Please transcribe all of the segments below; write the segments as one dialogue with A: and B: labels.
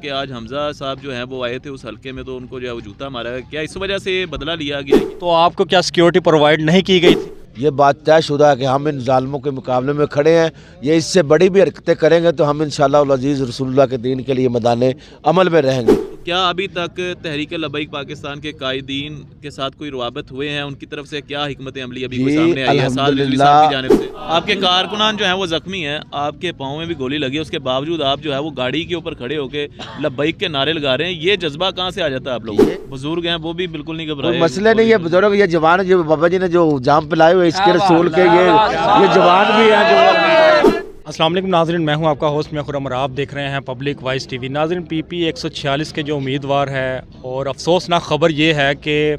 A: کہ آج حمزہ صاحب جو ہیں وہ آئے تھے اس حلقے میں تو ان کو جو ہے وہ جوتا مارا گیا، کیا اس وجہ سے بدلہ لیا گیا؟
B: تو آپ کو کیا سیکیورٹی پرووائڈ نہیں کی گئی تھی؟
C: یہ بات طے شدہ ہے کہ ہم ان ظالموں کے مقابلے میں کھڑے ہیں، یہ اس سے بڑی بھی حرکتیں کریں گے تو ہم انشاءاللہ العزیز رسول اللہ کے دین کے لیے میدان عمل میں رہیں گے۔
A: کیا ابھی تک تحریک لبیک پاکستان کے قائدین کے ساتھ کوئی روابط ہوئے ہیں؟ ان کی طرف سے کیا حکمت عملی ابھی کوئی سامنے آئی ہے سعد رضوی صاحب کی جانب سے؟ آپ کے کارکنان جو ہیں وہ زخمی ہیں، آپ کے پاؤں میں بھی گولی لگی ہے، اس کے باوجود آپ جو ہے وہ گاڑی کے اوپر کھڑے ہو کے لبیک کے نعرے لگا رہے ہیں، یہ جذبہ کہاں سے آ جاتا ہے آپ لوگوں کو؟ بزرگ ہیں وہ بھی بالکل نہیں گھبرائے،
C: مسئلہ نہیں ہے بزرگ، یہ جوان جو بابا جی نے جو جام پلائے ہوئے اس کے رسول کے یہ جوان بھی ہیں جو۔
B: السلام علیکم ناظرین، میں ہوں آپ کا ہوسٹ میں خرم اور آپ دیکھ رہے ہیں پبلک وائس ٹی وی۔ ناظرین PP 146 کے جو امیدوار ہے اور افسوسناک خبر یہ ہے کہ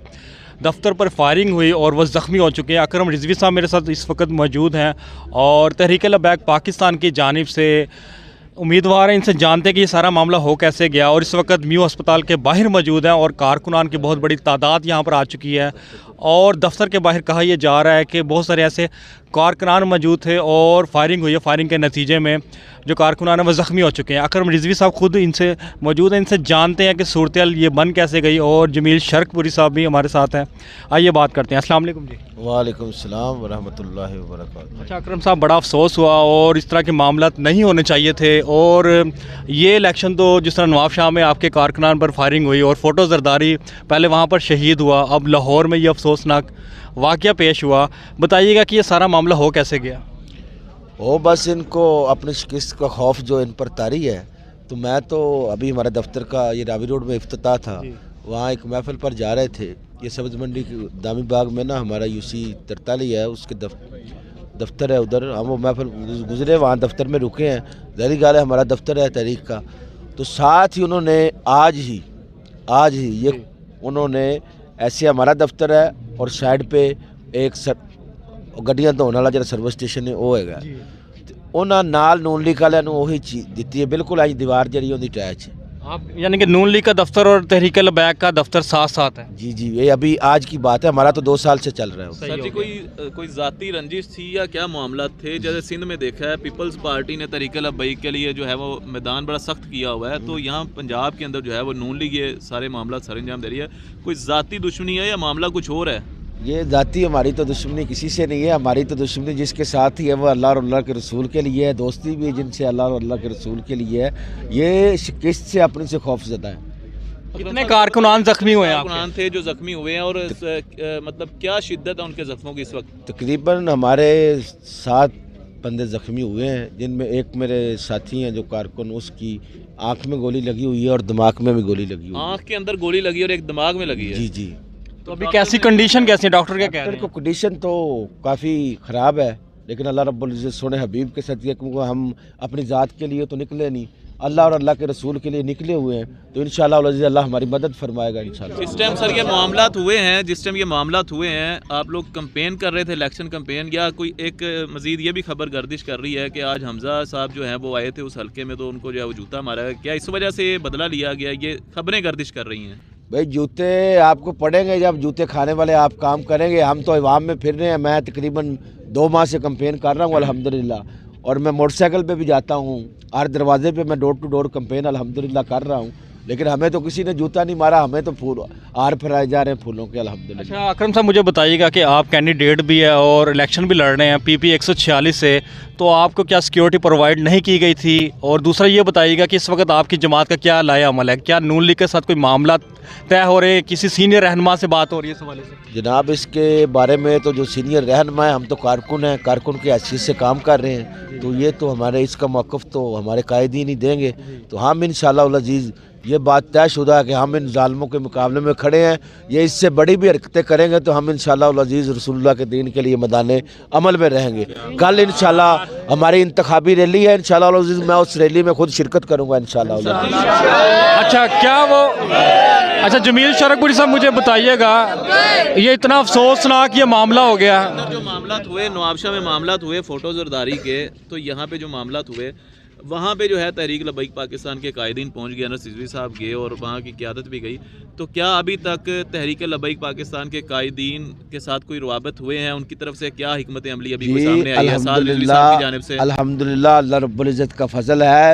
B: دفتر پر فائرنگ ہوئی اور وہ زخمی ہو چکے ہیں۔ اکرم رضوی صاحب میرے ساتھ اس وقت موجود ہیں اور تحریک لبیک پاکستان کی جانب سے امیدوار ہیں، ان سے جانتے ہیں کہ یہ سارا معاملہ ہو کیسے گیا، اور اس وقت میو ہسپتال کے باہر موجود ہیں اور کارکنان کی بہت بڑی تعداد یہاں پر آ چکی ہے، اور دفتر کے باہر کہا یہ جا رہا ہے کہ بہت سارے ایسے کارکنان موجود تھے اور فائرنگ ہوئی ہے، فائرنگ کے نتیجے میں جو کارکنان ہیں وہ زخمی ہو چکے ہیں۔ اکرم رضوی صاحب خود ان سے موجود ہیں، ان سے جانتے ہیں کہ صورتحال یہ بن کیسے گئی، اور جمیل شرک پوری صاحب بھی ہمارے ساتھ ہیں، آئیے بات کرتے ہیں۔ السلام علیکم جی۔
C: وعلیکم السلام ورحمۃ اللہ وبرکاتہ۔
B: اچھا اکرم صاحب، بڑا افسوس ہوا اور اس طرح کے معاملات نہیں ہونے چاہیے تھے، اور یہ الیکشن تو جس طرح نواب شاہ میں آپ کے کارکنان پر فائرنگ ہوئی اور فوٹو زرداری پہلے وہاں پر شہید ہوا، اب لاہور میں یہ افسوسناک واقعہ پیش ہوا، بتائیے گا کہ یہ سارا معاملہ ہو کیسے گیا؟
C: بس ان کو اپنی شکست کا خوف جو ان پر طاری ہے، تو میں تو ابھی ہمارے دفتر کا یہ راوی روڈ میں افتتاح تھا، وہاں ایک محفل پر جا رہے تھے، یہ سبز منڈی کی دامی باغ میں نا ہمارا UC 43 ہے، اس کے دفتر ہے ادھر، ہم وہ محفل گزرے وہاں دفتر میں رکے ہیں، ظاہری گال ہے ہمارا دفتر ہے تحریک کا، تو ساتھ ہی انہوں نے آج ہی یہ انہوں نے ایسے ہمارا دفتر ہے اور سائڈ پہ ایک گڈیاں دھونے والا جڑا سروس اسٹیشن ہے وہ ہے گا، انہاں نال نون لیگ والے نو وہی چیز دیتی ہے، بالکل آج دیوار جڑی ہوندی اٹیچ ہے۔
B: آپ یعنی کہ نون لیگ کا دفتر اور تحریک لبیک کا دفتر ساتھ ساتھ ہے؟
C: جی یہ ابھی آج کی بات ہے، ہمارا تو 2 سال سے چل رہا ہے۔
A: سر جی کوئی ذاتی رنجش تھی یا کیا معاملات تھے؟ جیسے سندھ میں دیکھا ہے پیپلز پارٹی نے تحریک لبیک کے لیے جو ہے وہ میدان بڑا سخت کیا ہوا ہے، تو یہاں پنجاب کے اندر جو ہے وہ نون لیگ یہ سارے معاملات سر انجام دے رہی ہے، کوئی ذاتی دشمنی ہے یا معاملہ کچھ اور ہے؟
C: یہ ذاتی ہماری تو دشمنی کسی سے نہیں ہے، ہماری تو دشمنی جس کے ساتھ ہی ہے وہ اللہ اور اللہ کے رسول کے لیے ہے، دوستی بھی جن سے اللہ اور اللہ کے رسول کے لیے ہے، یہ شکست سے اپنے سے خوف زدہ ہے۔
B: کتنے کارکنان زخمی ہوئے ہیں؟
A: کارکنان تھے جو زخمی ہوئے ہیں، اور مطلب کیا شدت ہے ان کے زخموں کی اس وقت؟
C: تقریباً ہمارے 7 بندے زخمی ہوئے ہیں، جن میں ایک میرے ساتھی ہیں جو کارکن، اس کی آنکھ میں گولی لگی ہوئی ہے اور دماغ میں بھی گولی لگی ہوئی ہے۔
A: آنکھ کے اندر گولی لگی اور ایک دماغ میں لگی ہے؟
C: جی
B: تو ابھی کیسی کنڈیشن کیسی ہے؟ ڈاکٹر کیا کہہ رہے ہیں؟
C: کنڈیشن تو کافی خراب ہے، لیکن اللہ رب العزت سونے حبیب کے صدقے، کیونکہ ہم اپنی ذات کے لیے تو نکلے نہیں، اللہ اور اللہ کے رسول کے لیے نکلے ہوئے ہیں، تو انشاءاللہ العزیز اللہ ہماری مدد فرمائے گا انشاءاللہ۔
A: جس ٹائم سر یہ معاملات ہوئے ہیں آپ لوگ کمپین کر رہے تھے، الیکشن کمپین، یا کوئی ایک مزید یہ بھی خبر گردش کر رہی ہے کہ آج حمزہ صاحب جو ہیں وہ آئے تھے اس حلقے میں تو ان کو جو ہے وہ جوتا مارا گیا، کیا اس وجہ سے بدلہ لیا گیا؟ یہ خبریں گردش کر رہی ہیں۔
C: بھائی جوتے آپ کو پڑیں گے جب جوتے کھانے والے آپ کام کریں گے، ہم تو عوام میں پھر رہے ہیں، میں تقریباً 2 ماہ سے کمپین کر رہا ہوں الحمدللہ، اور میں موٹر سائیکل پہ بھی جاتا ہوں، ہر دروازے پہ میں ڈور ٹو ڈور کمپین الحمدللہ کر رہا ہوں، لیکن ہمیں تو کسی نے جوتا نہیں مارا، ہمیں تو پھول ہار پھیلائے جا رہے ہیں پھولوں کے الحمدللہ۔
B: اچھا اکرم صاحب، مجھے بتائیے گا کہ آپ کینڈیڈیٹ بھی ہے اور الیکشن بھی لڑ رہے ہیں PP 146 سے، تو آپ کو کیا سیکیورٹی پرووائڈ نہیں کی گئی تھی؟ اور دوسرا یہ بتائیے گا کہ اس وقت آپ کی جماعت کا کیا لائے عمل ہے؟ کیا نون لیگ کے ساتھ کوئی معاملات طے ہو رہے ہیں؟ کسی سینئر رہنما سے بات ہو رہی ہے اس حوالے سے؟
C: جناب اس کے بارے میں تو جو سینئر رہنما ہے، ہم تو کارکن ہیں، کارکن کی حیثیت سے کام کر رہے ہیں، تو یہ تو ہمارے اس کا موقف تو ہمارے قائدین ہی دیں گے، تو ہم انشاءاللہ العزیز یہ بات طے شدہ ہے کہ ہم ان ظالموں کے مقابلے میں کھڑے ہیں، یہ اس سے بڑی بھی حرکتیں کریں گے تو ہم انشاءاللہ العزیز رسول اللہ کے دین کے لیے میدان عمل میں رہیں گے۔ کل انشاءاللہ ہماری انتخابی ریلی ہے، انشاءاللہ العزیز میں اس ریلی میں خود شرکت کروں گا انشاءاللہ العزیز۔
B: اچھا جمیل شرک پوری صاحب، مجھے بتائیے گا، یہ اتنا افسوسناک یہ معاملہ ہو گیا،
A: جو معاملات ہوئے نواب شاہ میں معاملات ہوئے فوٹو زرداری کے، تو یہاں پہ جو معاملات ہوئے وہاں پہ جو ہے تحریک لبیک پاکستان کے قائدین پہنچ گئے، انس رضوی صاحب گئے اور وہاں کی قیادت بھی گئی، تو کیا ابھی تک تحریک لبیک پاکستان کے قائدین کے ساتھ کوئی روابط ہوئے ہیں؟ ان کی طرف سے کیا حکمت عملی ابھی کوئی سامنے آئی ہے سعد رضوی صاحب کی جانب سے؟
C: الحمدللہ اللہ رب العزت کا فضل ہے،